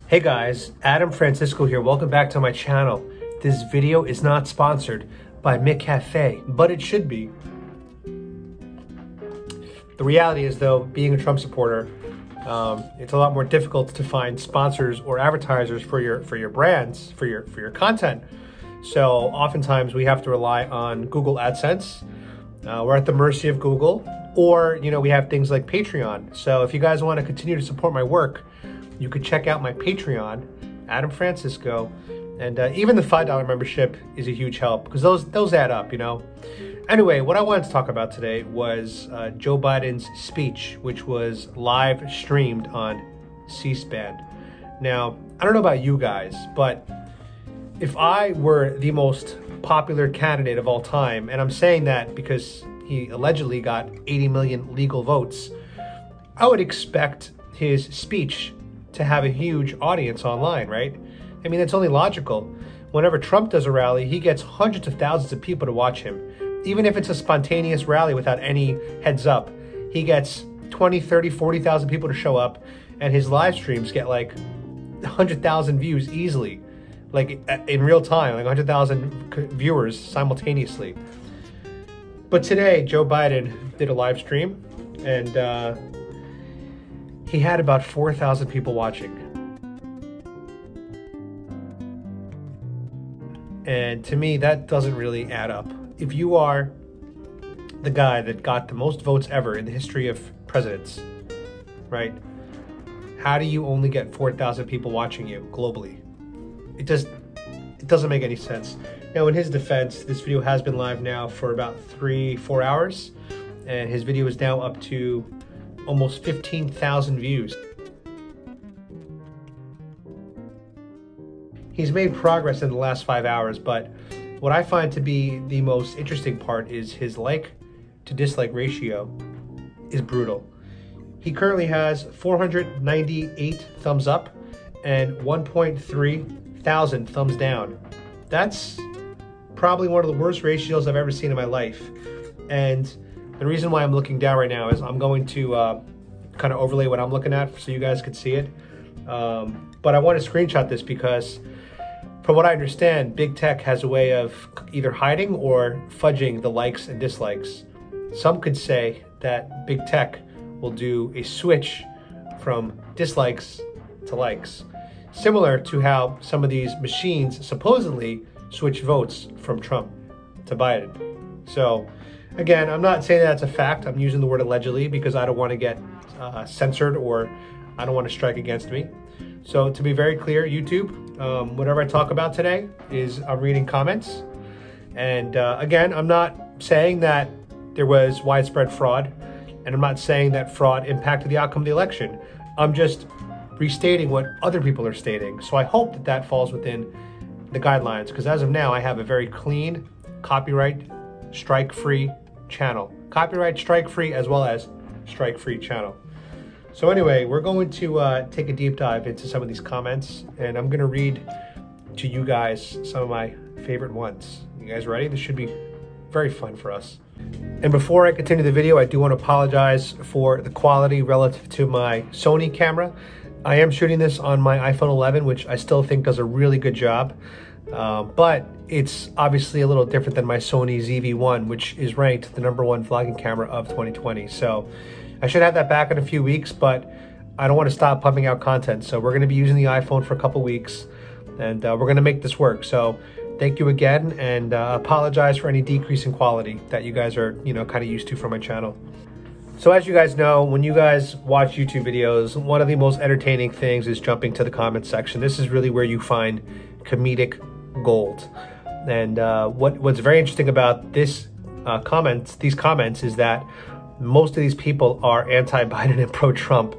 Hey guys, Adam Francisco here. Welcome back to my channel. This video is not sponsored by McCafe, but it should be. The reality is though, being a Trump supporter, it's a lot more difficult to find sponsors or advertisers for your brands, for your content. So oftentimes we have to rely on Google AdSense. We're at the mercy of Google, or we have things like Patreon. So if you guys want to continue to support my work, you could check out my Patreon, Adam Francisco, and even the $5 membership is a huge help because those add up, Anyway, what I wanted to talk about today was Joe Biden's speech, which was live streamed on C-SPAN. Now, I don't know about you guys, but if I were the most popular candidate of all time, and I'm saying that because he allegedly got 80 million legal votes, I would expect his speech to have a huge audience online, right? I mean, it's only logical. Whenever Trump does a rally, he gets hundreds of thousands of people to watch him. Even if it's a spontaneous rally without any heads up, he gets 20, 30, 40,000 people to show up, and his live streams get like 100,000 views easily, like in real time, like 100,000 viewers simultaneously. But today, Joe Biden did a live stream, and he had about 4,000 people watching. And to me, that doesn't really add up. If you are the guy that got the most votes ever in the history of presidents, right? How do you only get 4,000 people watching you globally? It doesn't make any sense. Now, in his defense, this video has been live now for about 3-4 hours, and his video is now up to almost 15,000 views. He's made progress in the last 5 hours, but what I find to be the most interesting part is his like to dislike ratio is brutal. He currently has 498 thumbs up and 1.3 thousand thumbs down. That's probably one of the worst ratios I've ever seen in my life. And the reason why I'm looking down right now is I'm going to kind of overlay what I'm looking at so you guys could see it. But I want to screenshot this because from what I understand, big tech has a way of either hiding or fudging the likes and dislikes. Some could say that big tech will do a switch from dislikes to likes, similar to how some of these machines supposedly switch votes from Trump to Biden. So again, I'm not saying that's a fact. I'm using the word allegedly because I don't want to get censored, or I don't want to strike against me. So to be very clear, YouTube, whatever I talk about today is I'm reading comments. And again, I'm not saying that there was widespread fraud, and I'm not saying that fraud impacted the outcome of the election. I'm just restating what other people are stating. So I hope that that falls within the guidelines, because as of now, I have a very clean, copyright strike-free channel. Copyright strike-free as well as strike-free channel. So anyway, we're going to take a deep dive into some of these comments, and I'm going to read to you guys some of my favorite ones. You guys ready? This should be very fun for us. And before I continue the video, I do want to apologize for the quality relative to my Sony camera. I am shooting this on my iPhone 11, which I still think does a really good job. But it's obviously a little different than my Sony ZV-1, which is ranked the #1 vlogging camera of 2020. So I should have that back in a few weeks, but I don't want to stop pumping out content. So we're going to be using the iPhone for a couple weeks, and we're going to make this work. So thank you again, and apologize for any decrease in quality that you guys are, kind of used to from my channel. So as you guys know, when you guys watch YouTube videos, one of the most entertaining things is jumping to the comment section. This is really where you find comedic gold. And what's very interesting about these comments is that most of these people are anti-Biden and pro-Trump.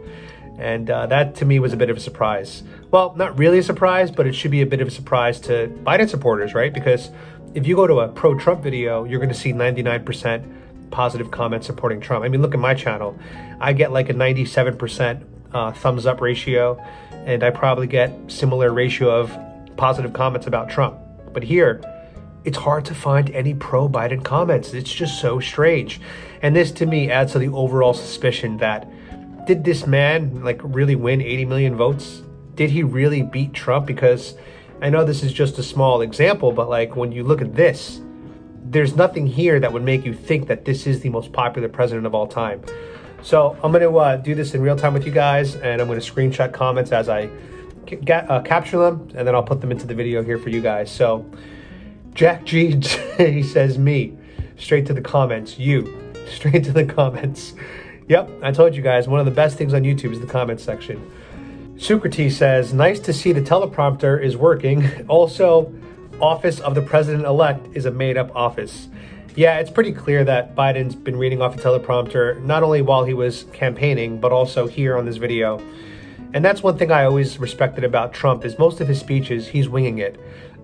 And that to me was a bit of a surprise. Well, not really a surprise, but it should be a bit of a surprise to Biden supporters, right? Because if you go to a pro-Trump video, you're going to see 99% positive comments supporting Trump. I mean, look at my channel. I get like a 97% thumbs up ratio, and I probably get similar ratio of positive comments about Trump. But here, it's hard to find any pro-Biden comments. It's just so strange. And this to me adds to the overall suspicion that did this man like really win 80 million votes? did he really beat Trump? Because I know this is just a small example, but like when you look at this, there's nothing here that would make you think that this is the most popular president of all time. So I'm going to do this in real time with you guys, and I'm going to screenshot comments as I capture them, and then I'll put them into the video here for you guys. So Jack G, he says me, straight to the comments. You, straight to the comments. Yep, I told you guys, one of the best things on YouTube is the comments section. SuperT says, nice to see the teleprompter is working. Also, office of the president-elect is a made-up office. Yeah, it's pretty clear that Biden's been reading off a teleprompter, not only while he was campaigning, but also here on this video. And that's one thing I always respected about Trump, is most of his speeches, he's winging it.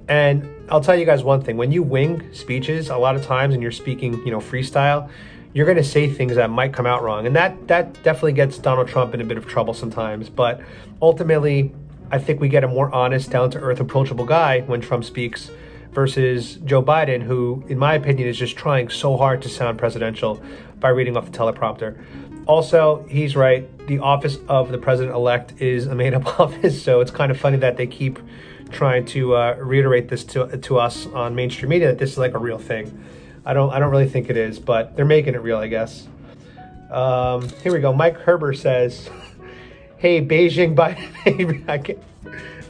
And I'll tell you guys one thing, when you wing speeches, a lot of times, and you're speaking, freestyle, you're going to say things that might come out wrong. And that definitely gets Donald Trump in a bit of trouble sometimes. But ultimately, I think we get a more honest, down-to-earth, approachable guy when Trump speaks versus Joe Biden, who, in my opinion, is just trying so hard to sound presidential by reading off the teleprompter. Also, he's right. The office of the president-elect is a made-up office, so it's kind of funny that they keep trying to reiterate this to us on mainstream media, that this is like a real thing. I don't really think it is, but they're making it real, I guess. Here we go. MikeHerber says, hey, Beijing Biden.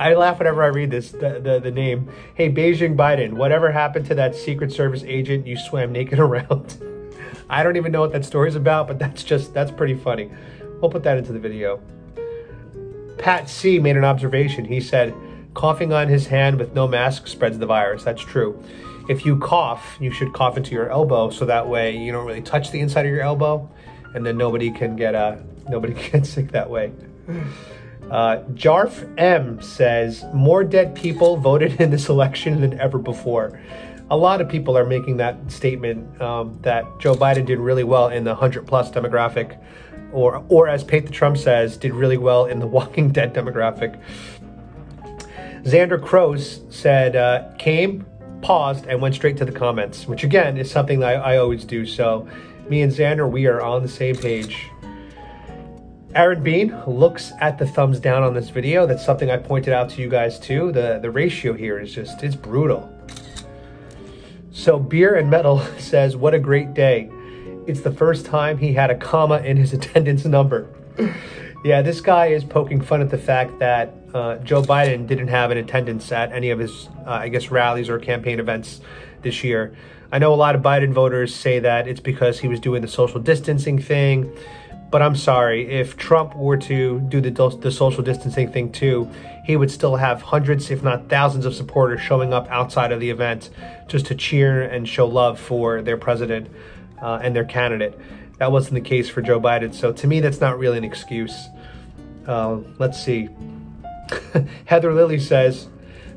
I laugh whenever I read this, the name. Hey, Beijing Biden, whatever happened to that Secret Service agent you swam naked around? I don't even know what that story's about, but that's pretty funny. We'll put that into the video. Pat C made an observation. He said, coughing on his hand with no mask spreads the virus. That's true. If you cough, you should cough into your elbow, so that way you don't really touch the inside of your elbow, and then nobody can get sick that way. Jarf M says, more dead people voted in this election than ever before. A lot of people are making that statement that Joe Biden did really well in the 100+ demographic, or as Pate the Trump says, did really well in the Walking Dead demographic. Xander Crows said, came, paused, and went straight to the comments, which again is something that I always do. So me and Xander, we are on the same page. Aaron Bean looks at the thumbs down on this video. That's something I pointed out to you guys too. The ratio here is it's brutal. So Beer and Metal says, what a great day. It's the first time he had a comma in his attendance number. Yeah, this guy is poking fun at the fact that Joe Biden didn't have an attendance at any of his, I guess, rallies or campaign events this year. I know a lot of Biden voters say that it's because he was doing the social distancing thing, but I'm sorry, if Trump were to do the social distancing thing too, he would still have hundreds, if not thousands of supporters showing up outside of the event just to cheer and show love for their president and their candidate. That wasn't the case for Joe Biden, so to me, that's not really an excuse. Let's see. Heather Lilly says,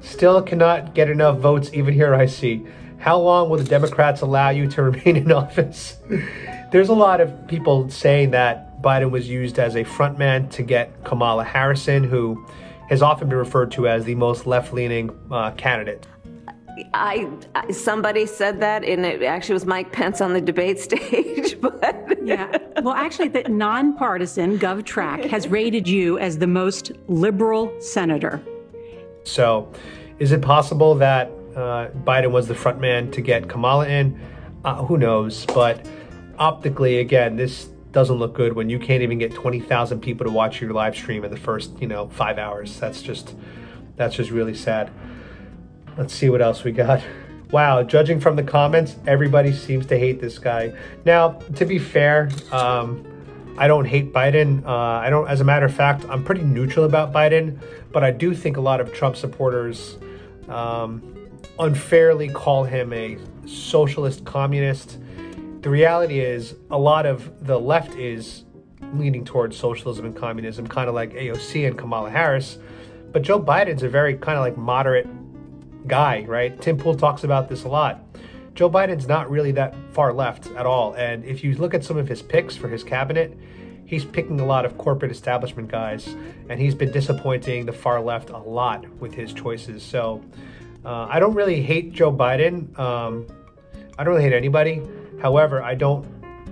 still cannot get enough votes even here I see. How long will the Democrats allow you to remain in office? There's a lot of people saying that Biden was used as a frontman to get Kamala Harris, who has often been referred to as the most left-leaning candidate. Somebody said that, and it actually was Mike Pence on the debate stage. But yeah, well, actually, the nonpartisan GovTrack has rated you as the most liberal senator. So, is it possible that Biden was the front man to get Kamala in? Who knows? But optically, again, this doesn't look good when you can't even get 20,000 people to watch your live stream in the first, 5 hours. That's just really sad. Let's see what else we got. Wow, judging from the comments, everybody seems to hate this guy. Now, to be fair, I don't hate Biden. As a matter of fact, I'm pretty neutral about Biden, but I do think a lot of Trump supporters unfairly call him a socialist communist. The reality is a lot of the left is leaning towards socialism and communism, kind of like AOC and Kamala Harris. But Joe Biden's a very kind of like moderate guy, right? Tim Pool talks about this a lot. Joe Biden's not really that far left at all. And if you look at some of his picks for his cabinet, he's picking a lot of corporate establishment guys, and he's been disappointing the far left a lot with his choices. So I don't really hate Joe Biden. I don't really hate anybody. However, I don't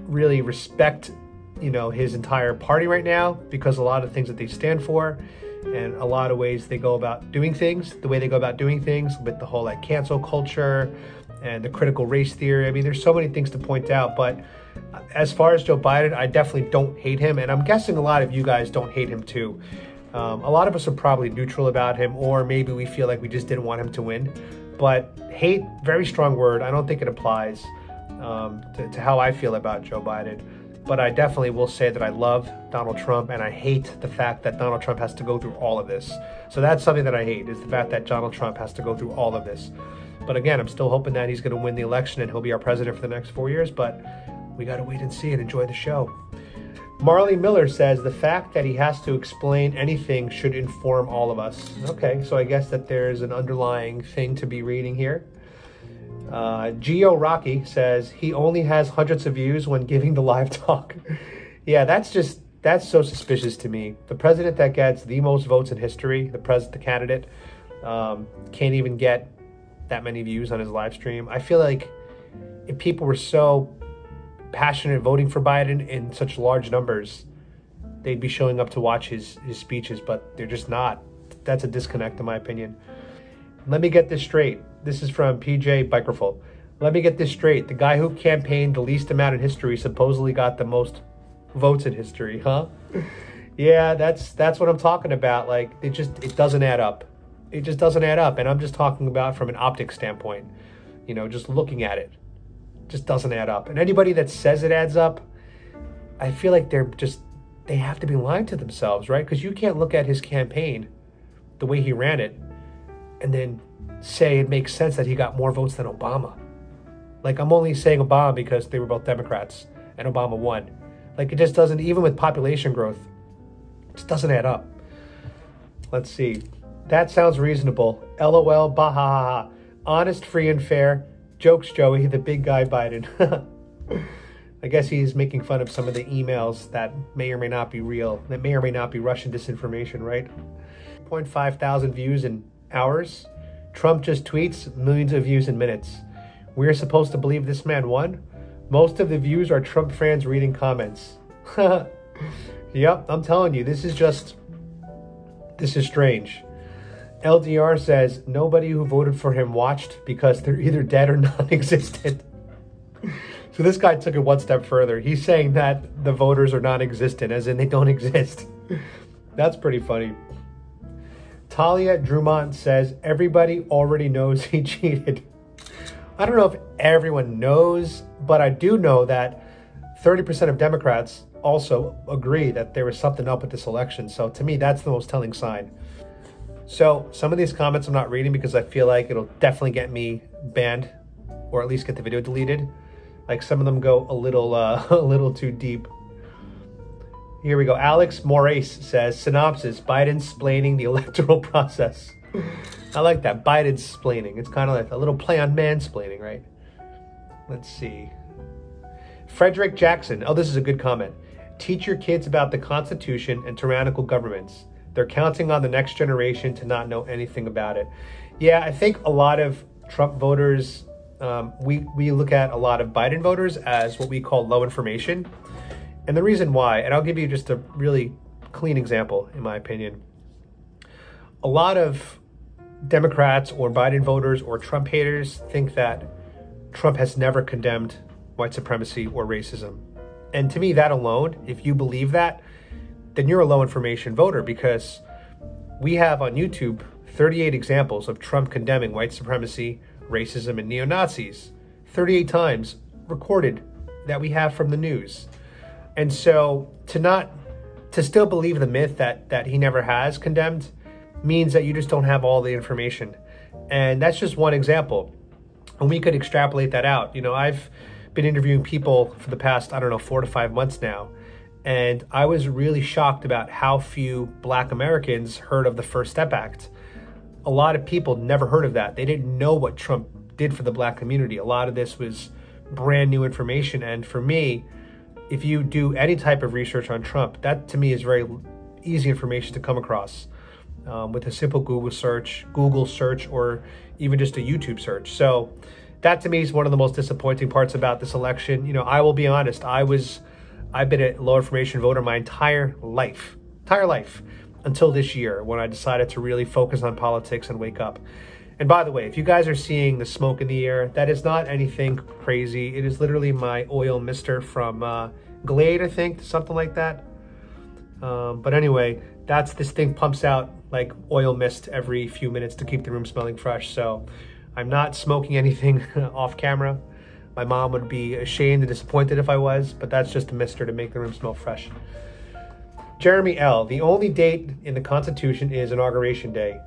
really respect, his entire party right now because a lot of things that they stand for. and a lot of ways they go about doing things, the way they go about doing things with the whole like cancel culture and the critical race theory. I mean, there's so many things to point out, but as far as Joe Biden, I definitely don't hate him, and I'm guessing a lot of you guys don't hate him too. A lot of us are probably neutral about him, or maybe we feel like we just didn't want him to win. But hate, very strong word. I don't think it applies to how I feel about Joe Biden. But I definitely will say that I love Donald Trump, and I hate the fact that Donald Trump has to go through all of this. So that's something that I hate, is the fact that Donald Trump has to go through all of this. But again, I'm still hoping that he's going to win the election and he'll be our president for the next 4 years, but we got to wait and see and enjoy the show. Marley Miller says the fact that he has to explain anything should inform all of us. Okay, so I guess that there's an underlying thing to be reading here. Geo Rocky says he only has hundreds of views when giving the live talk. Yeah, that's so suspicious to me. The president that gets the most votes in history, the candidate, can't even get that many views on his live stream. I feel like if people were so passionate voting for Biden in such large numbers, they'd be showing up to watch his speeches, but they're just not. That's a disconnect in my opinion. Let me get this straight. This is from PJ Bikerful. Let me get this straight. The guy who campaigned the least amount in history supposedly got the most votes in history, huh? Yeah, that's what I'm talking about. Like, it doesn't add up. It just doesn't add up. And I'm just talking about from an optics standpoint, just looking at it. Just doesn't add up. And anybody that says it adds up, I feel like they have to be lying to themselves, right? Because you can't look at his campaign, the way he ran it, and then say it makes sense that he got more votes than Obama. Like, I'm only saying Obama because they were both Democrats and Obama won. Like, it just doesn't, even with population growth, it just doesn't add up. Let's see. That sounds reasonable. LOL, bahaha. Honest, free, and fair. Jokes, Joey, the big guy Biden. I guess he's making fun of some of the emails that may or may not be real, that may or may not be Russian disinformation, right? 0.5 thousand views in hours. Trump just tweets, millions of views in minutes. We're supposed to believe this man won? Most of the views are Trump fans reading comments. Yep, I'm telling you, this is strange. LDR says nobody who voted for him watched because they're either dead or non-existent. So this guy took it one step further. He's saying that the voters are non-existent, as in they don't exist. That's pretty funny. Talia Drummond says everybody already knows he cheated. I don't know if everyone knows, but I do know that 30% of Democrats also agree that there was something up with this election. So to me, that's the most telling sign. So some of these comments I'm not reading because I feel like it'll definitely get me banned, or at least get the video deleted. Like, some of them go a little too deep. Here we go. Alex Maurice says, synopsis, Biden's splaining the electoral process. I like that, Biden's splaining. It's kind of like a little play on mansplaining, right? Let's see. Frederick Jackson. Oh, this is a good comment. Teach your kids about the Constitution and tyrannical governments. They're counting on the next generation to not know anything about it. Yeah, I think a lot of Trump voters, we look at a lot of Biden voters as what we call low information. And the reason why, and I'll give you just a really clean example, in my opinion. A lot of Democrats or Biden voters or Trump haters think that Trump has never condemned white supremacy or racism. And to me, that alone, if you believe that, then you're a low information voter, because we have on YouTube 38 examples of Trump condemning white supremacy, racism, and neo-Nazis. 38 times recorded that we have from the news. And so to still believe the myth that he never has condemned means that you just don't have all the information. And that's just one example. And we could extrapolate that out. I've been interviewing people for the past, 4 to 5 months now. And I was really shocked about how few Black Americans heard of the First Step Act. A lot of people never heard of that. They didn't know what Trump did for the Black community. A lot of this was brand new information. And for me, if you do any type of research on Trump, that to me is very easy information to come across with a simple Google search, or even just a YouTube search. So that to me is one of the most disappointing parts about this election. I will be honest, I've been a low information voter my entire life. until this year when I decided to really focus on politics and wake up. And by the way, if you guys are seeing the smoke in the air, that is not anything crazy. It is literally my oil mister from Glade, I think, something like that. But anyway, this thing pumps out like oil mist every few minutes to keep the room smelling fresh. So I'm not smoking anything off camera. My mom would be ashamed and disappointed if I was, but that's just a mister to make the room smell fresh. Jeremy L. The only date in the Constitution is Inauguration Day.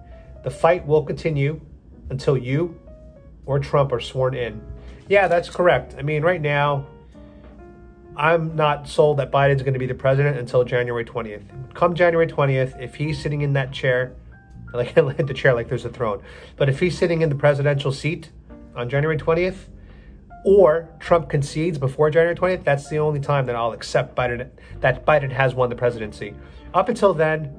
The fight will continue until you or Trump are sworn in. Yeah, that's correct. I mean, right now, I'm not sold that Biden's going to be the president until January 20th. Come January 20th, if he's sitting in that chair, like the chair like there's a throne, but if he's sitting in the presidential seat on January 20th, or Trump concedes before January 20th, that's the only time that I'll accept that Biden has won the presidency. Up until then,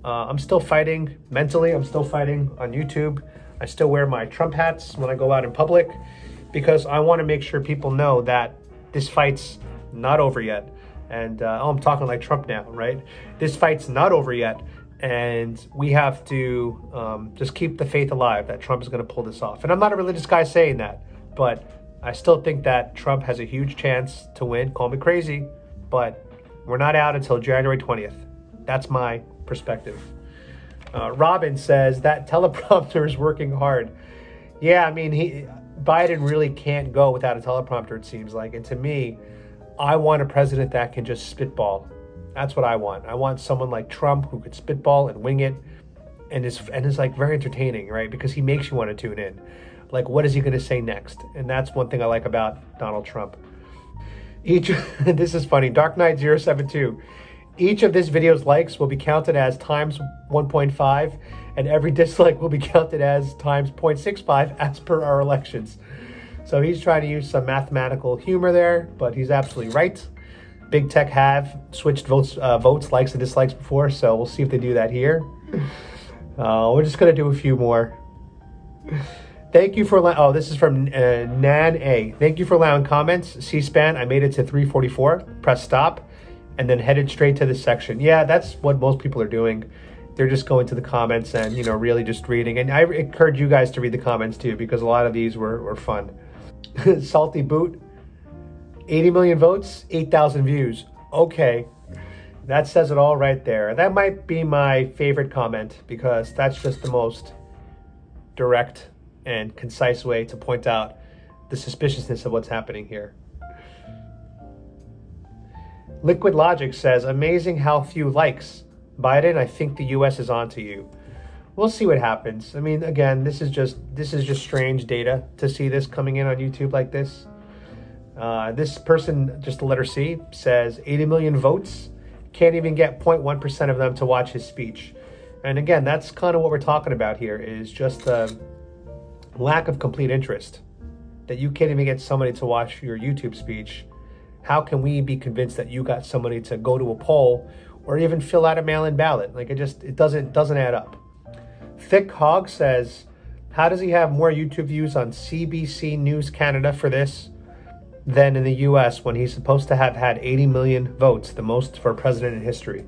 I'm still fighting mentally. I'm still fighting on YouTube. I still wear my Trump hats when I go out in public because I want to make sure people know that this fight's not over yet. And I'm talking like Trump now, right? This fight's not over yet. And we have to just keep the faith alive that Trump is going to pull this off. And I'm not a religious guy saying that, but I still think that Trump has a huge chance to win. Call me crazy, but we're not out until January 20th. That's my perspective. Robin says that teleprompter is working hard. Yeah, I mean, Biden really can't go without a teleprompter, it seems like. And to me, I want a president that can just spitball. That's what I want. I want someone like Trump who could spitball and wing it and is like very entertaining, right? Because he makes you want to tune in. Like, what is he going to say next? And that's one thing I like about Donald Trump. This is funny, Dark Knight 072. Each of this video's likes will be counted as times 1.5, and every dislike will be counted as times 0.65 as per our elections. So he's trying to use some mathematical humor there, but he's absolutely right. Big Tech have switched votes, likes and dislikes before, so we'll see if they do that here. We're just going to do a few more. Thank you for, this is from Nan A. Thank you for allowing comments. C-SPAN, I made it to 344. Press stop, and then headed straight to this section. Yeah, that's what most people are doing. They're just going to the comments and, really just reading. And I encourage you guys to read the comments too, because a lot of these were fun. Salty Boot, 80 million votes, 8,000 views. Okay, that says it all right there. That might be my favorite comment because that's just the most direct and concise way to point out the suspiciousness of what's happening here. Liquidlogic says, amazing how few likes. Biden, I think the US is on to you. We'll see what happens. I mean, again, this is just strange data to see this coming in on YouTube like this. This person, just the letter C, says 80 million votes, can't even get 0.1% of them to watch his speech. And again, that's kind of what we're talking about here, is just the lack of complete interest. That you can't even get somebody to watch your YouTube speech. How can we be convinced that you got somebody to go to a poll or even fill out a mail-in ballot? Like, it doesn't add up. Thick Hog says, how does he have more YouTube views on CBC News Canada for this than in the US when he's supposed to have had 80 million votes, the most for a president in history?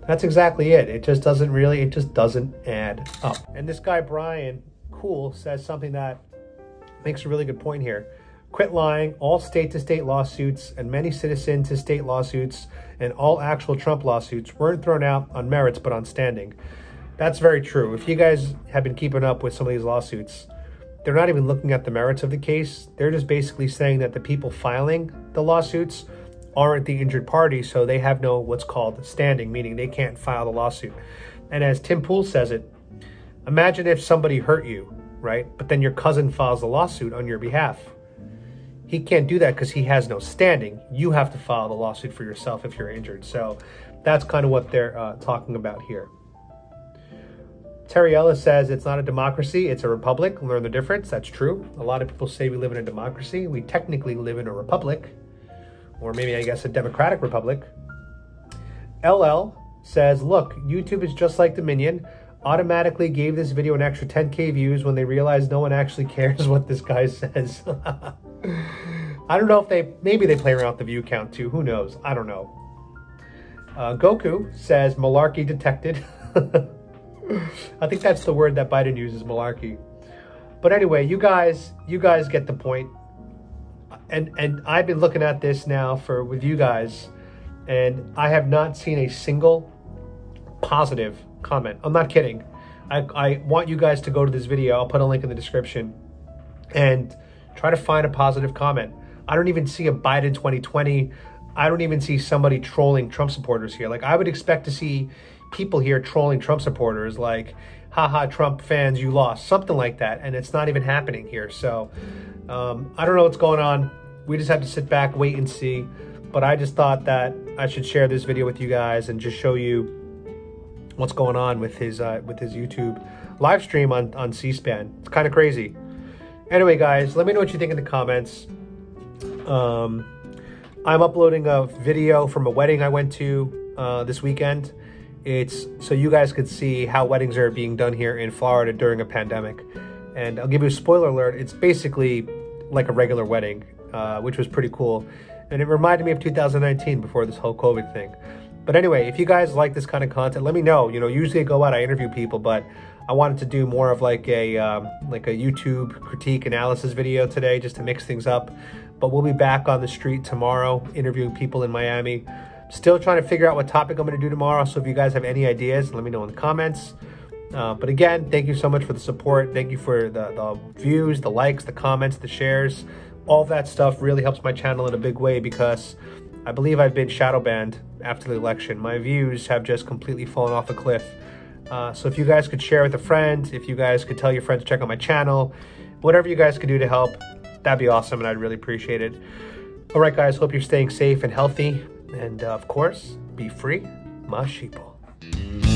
That's exactly it. It just doesn't add up. And this guy, Brian Cool, says something that makes a really good point here. Quit lying. All state-to-state lawsuits and many citizen-to-state lawsuits and all actual Trump lawsuits weren't thrown out on merits but on standing. That's very true. If you guys have been keeping up with some of these lawsuits, they're not even looking at the merits of the case. They're just basically saying that the people filing the lawsuits aren't the injured party, so they have no what's called standing, meaning they can't file the lawsuit. And as Tim Pool says it, imagine if somebody hurt you, right? But then your cousin files a lawsuit on your behalf. He can't do that because he has no standing. You have to file the lawsuit for yourself if you're injured. So that's kind of what they're talking about here. Terriella says it's not a democracy, it's a republic. Learn the difference. That's true. A lot of people say we live in a democracy. We technically live in a republic, or maybe I guess a democratic republic. LL says, look, YouTube is just like Dominion. Automatically gave this video an extra 10K views when they realized no one actually cares what this guy says. I don't know if maybe they play around with the view count too. Who knows? I don't know. Goku says malarkey detected. I think that's the word that Biden uses, malarkey. But anyway, you guys get the point. And I've been looking at this now with you guys, and I have not seen a single positive comment. I'm not kidding. I want you guys to go to this video. I'll put a link in the description and try to find a positive comment. I don't even see a Biden 2020. I don't even see somebody trolling Trump supporters here. Like, I would expect to see people here trolling Trump supporters, like, haha, Trump fans, you lost, something like that. And it's not even happening here. So I don't know what's going on. We just have to sit back, wait and see. But I just thought that I should share this video with you guys and just show you what's going on with his YouTube live stream on C-SPAN. It's kind of crazy. Anyway, guys, let me know what you think in the comments. I'm uploading a video from a wedding I went to this weekend. It's so you guys could see how weddings are being done here in Florida during a pandemic. And I'll give you a spoiler alert. It's basically like a regular wedding, which was pretty cool. And it reminded me of 2019 before this whole COVID thing. But anyway, if you guys like this kind of content, let me know. You know, usually I go out, I interview people, but I wanted to do more of like a YouTube critique analysis video today, just to mix things up. But we'll be back on the street tomorrow, interviewing people in Miami. Still trying to figure out what topic I'm going to do tomorrow. So if you guys have any ideas, let me know in the comments. But again, thank you so much for the support. Thank you for the views, the likes, the comments, the shares. All of that stuff really helps my channel in a big way, because I believe I've been shadow banned after the election. My views have just completely fallen off a cliff. So if you guys could share with a friend, if you guys could tell your friends to check out my channel, whatever you guys could do to help, that'd be awesome, and I'd really appreciate it. All right, guys, hope you're staying safe and healthy. And of course, be free, my sheeple.